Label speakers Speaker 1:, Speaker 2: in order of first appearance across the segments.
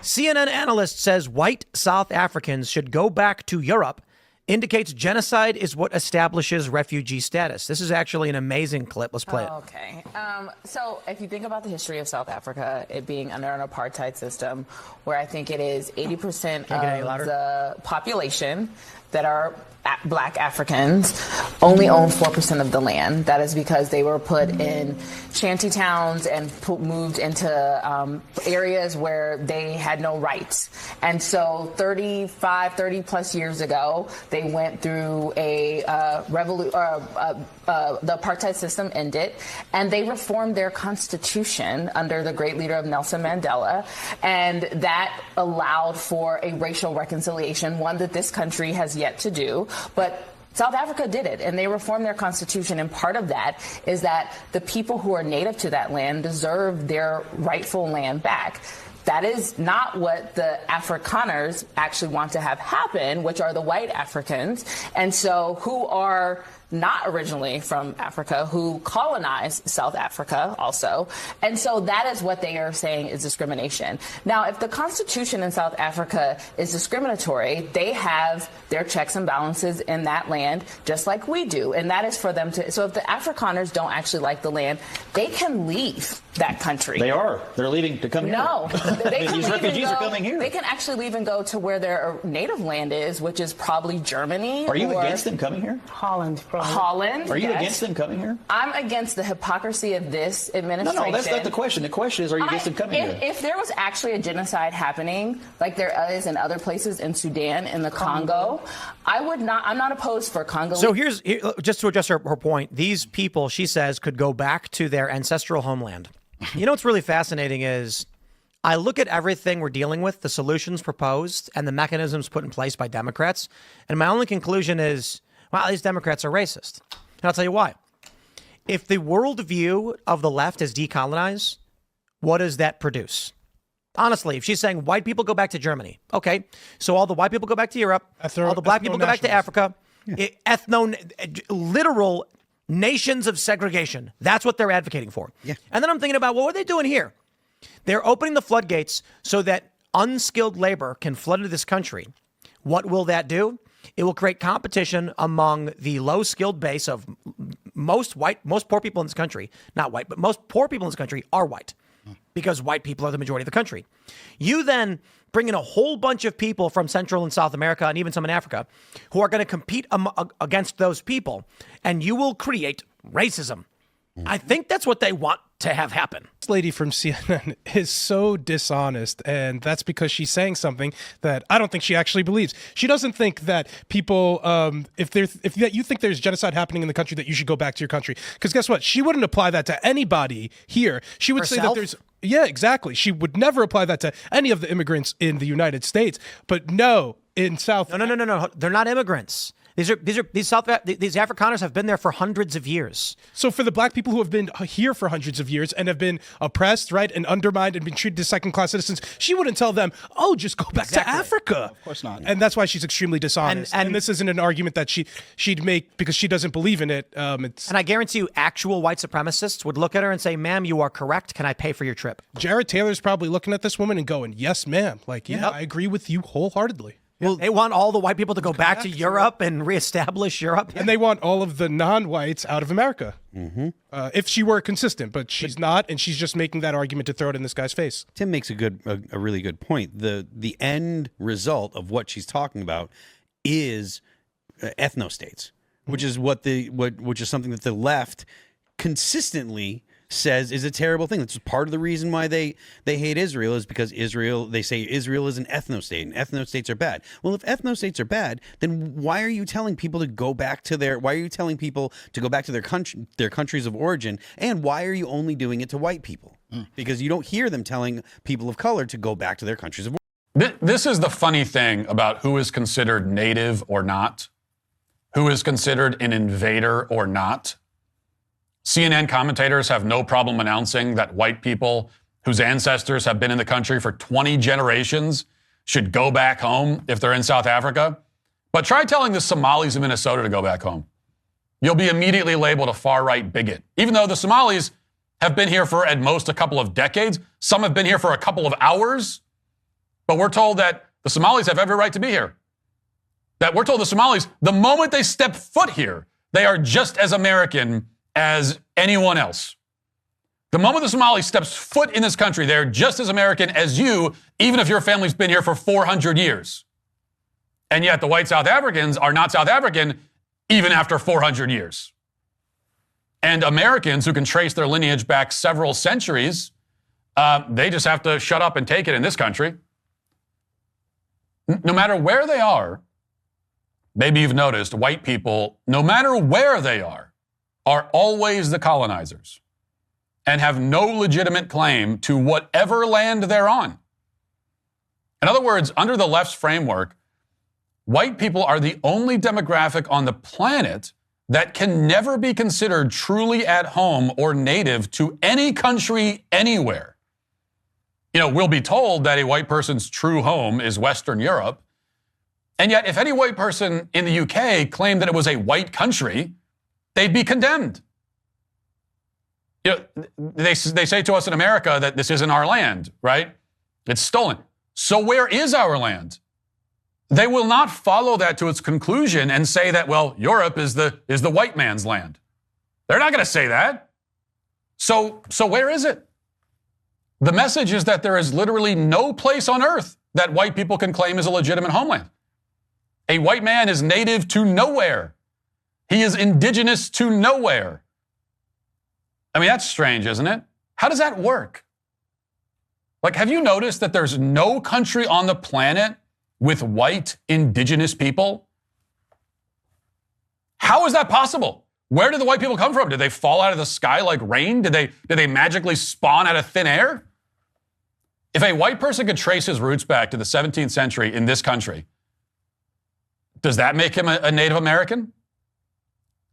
Speaker 1: CNN analyst says white South Africans should go back to Europe, indicates genocide is what establishes refugee status. This is actually an amazing clip. Let's play it.
Speaker 2: Okay. So if you think about the history of South Africa, it being under an apartheid system, where I think it is 80% of the population that are Black Africans only own 4% of the land. That is because they were put in shanty towns and moved into areas where they had no rights. And so 30 plus years ago, they went through a the apartheid system ended, and they reformed their constitution under the great leader of Nelson Mandela. And that allowed for a racial reconciliation, one that this country has yet to do. But South Africa did it, and they reformed their constitution, and part of that is that the people who are native to that land deserve their rightful land back. That is not what the Afrikaners actually want to have happen, which are the white Africans, and so who are not originally from Africa, who colonized South Africa also. And so that is what they are saying is discrimination. Now, if the Constitution in South Africa is discriminatory, they have their checks and balances in that land, just like we do. And that is for them to. So if the Afrikaners don't actually like the land, they can leave that country.
Speaker 3: They are. They're leaving to come here.
Speaker 2: No.
Speaker 3: These refugees are coming here.
Speaker 2: They can actually leave and go to where their native land is, which is probably Germany.
Speaker 3: Are you against them coming here?
Speaker 2: Holland, probably. Holland.
Speaker 3: Are you
Speaker 2: yes.
Speaker 3: against them coming here?
Speaker 2: I'm against the hypocrisy of this administration.
Speaker 3: No, that's not the question. The question is, are you against them coming here?
Speaker 2: If there was actually a genocide happening, like there is in other places in Sudan, in the Congo, I would not. I'm not opposed for Congo.
Speaker 1: So just to address her point, these people, she says, could go back to their ancestral homeland. You know what's really fascinating is I look at everything we're dealing with, the solutions proposed and the mechanisms put in place by Democrats, and my only conclusion is, wow, these Democrats are racist. And I'll tell you why. If the worldview of the left is decolonize, what does that produce? Honestly, if she's saying white people go back to Germany, okay, so all the white people go back to Europe, all the black people go back to Africa, literal nations of segregation. That's what they're advocating for. Yeah. And then I'm thinking about, well, what are they doing here? They're opening the floodgates so that unskilled labor can flood into this country. What will that do? It will create competition among the low-skilled base of most poor people in this country. Not white, but most poor people in this country are white because white people are the majority of the country. You then bring in a whole bunch of people from Central and South America and even some in Africa who are going to compete against those people, and you will create racism. I think that's what they want to have happen.
Speaker 4: This lady from CNN is so dishonest, and that's because she's saying something that I don't think she actually believes. She doesn't think that people, if you think there's genocide happening in the country, that you should go back to your country. Because guess what? She wouldn't apply that to anybody here. She would say that there's... Yeah, exactly. She would never apply that to any of the immigrants in the United States. But no, in South...
Speaker 1: No. They're not immigrants. These Afrikaners have been there for hundreds of years.
Speaker 4: So for the black people who have been here for hundreds of years and have been oppressed, right, and undermined and been treated as second-class citizens, she wouldn't tell them, oh, just go back to Africa.
Speaker 3: Of course not.
Speaker 4: And that's why she's extremely dishonest. And this isn't an argument that she'd make because she doesn't believe in it. And
Speaker 1: I guarantee you actual white supremacists would look at her and say, ma'am, you are correct. Can I pay for your trip?
Speaker 4: Jared Taylor's probably looking at this woman and going, yes, ma'am. Like, yeah, I agree with you wholeheartedly.
Speaker 1: Well, they want all the white people to go back to Europe and reestablish Europe.
Speaker 4: And they want all of the non-whites out of America. Mm-hmm. If she were consistent, but she's not, and she's just making that argument to throw it in this guy's face.
Speaker 5: Tim makes a really good point. The end result of what she's talking about is ethno-states, which is which is something that the left consistently says is a terrible thing. That's part of the reason why they hate Israel, is because they say Israel is an ethno-state and ethno-states are bad. Well, if ethno-states are bad, then why are you telling people to go back to their countries of origin, and why are you only doing it to white people? Because you don't hear them telling people of color to go back to their countries of origin.
Speaker 6: This is the funny thing about who is considered native or not, who is considered an invader or not. CNN commentators have no problem announcing that white people whose ancestors have been in the country for 20 generations should go back home if they're in South Africa. But try telling the Somalis in Minnesota to go back home. You'll be immediately labeled a far-right bigot. Even though the Somalis have been here for at most a couple of decades, some have been here for a couple of hours. But we're told that the Somalis have every right to be here. That we're told the Somalis, the moment they step foot here, they are just as American as anyone else. The moment the Somali steps foot in this country, they're just as American as you, even if your family's been here for 400 years. And yet the white South Africans are not South African even after 400 years. And Americans who can trace their lineage back several centuries, they just have to shut up and take it in this country. No matter where they are, maybe you've noticed white people, no matter where they are always the colonizers and have no legitimate claim to whatever land they're on. In other words, under the left's framework, white people are the only demographic on the planet that can never be considered truly at home or native to any country anywhere. You know, we'll be told that a white person's true home is Western Europe. And yet, if any white person in the UK claimed that it was a white country, they'd be condemned. You know, they say to us in America that this isn't our land, right? It's stolen. So where is our land? They will not follow that to its conclusion and say that, well, Europe is the white man's land. They're not going to say that. So where is it? The message is that there is literally no place on earth that white people can claim as a legitimate homeland. A white man is native to nowhere. He is indigenous to nowhere. I mean, that's strange, isn't it? How does that work? Like, have you noticed that there's no country on the planet with white indigenous people? How is that possible? Where did the white people come from? Did they fall out of the sky like rain? Did they magically spawn out of thin air? If a white person could trace his roots back to the 17th century in this country, does that make him a Native American?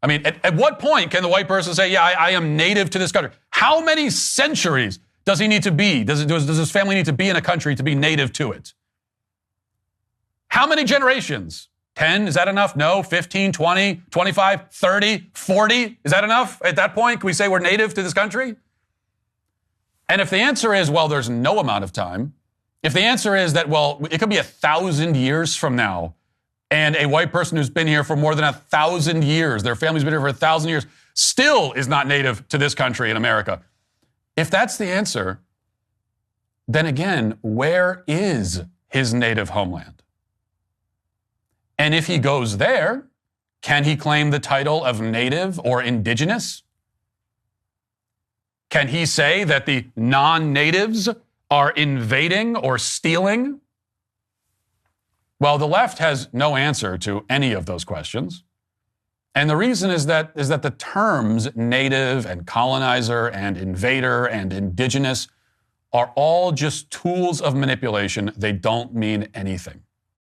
Speaker 6: I mean, at what point can the white person say, yeah, I am native to this country? How many centuries does he need to be? Does his family need to be in a country to be native to it? How many generations? 10? Is that enough? No. 15, 20, 25, 30, 40? Is that enough? At that point, can we say we're native to this country? And if the answer is, well, there's no amount of time, if the answer is that, well, it could be 1,000 years from now, and a white person who's been here for more than 1,000 years, their family's been here for 1,000 years, still is not native to this country in America. If that's the answer, then again, where is his native homeland? And if he goes there, can he claim the title of native or indigenous? Can he say that the non-natives are invading or stealing? Well, the left has no answer to any of those questions. And the reason is that the terms native and colonizer and invader and indigenous are all just tools of manipulation. They don't mean anything.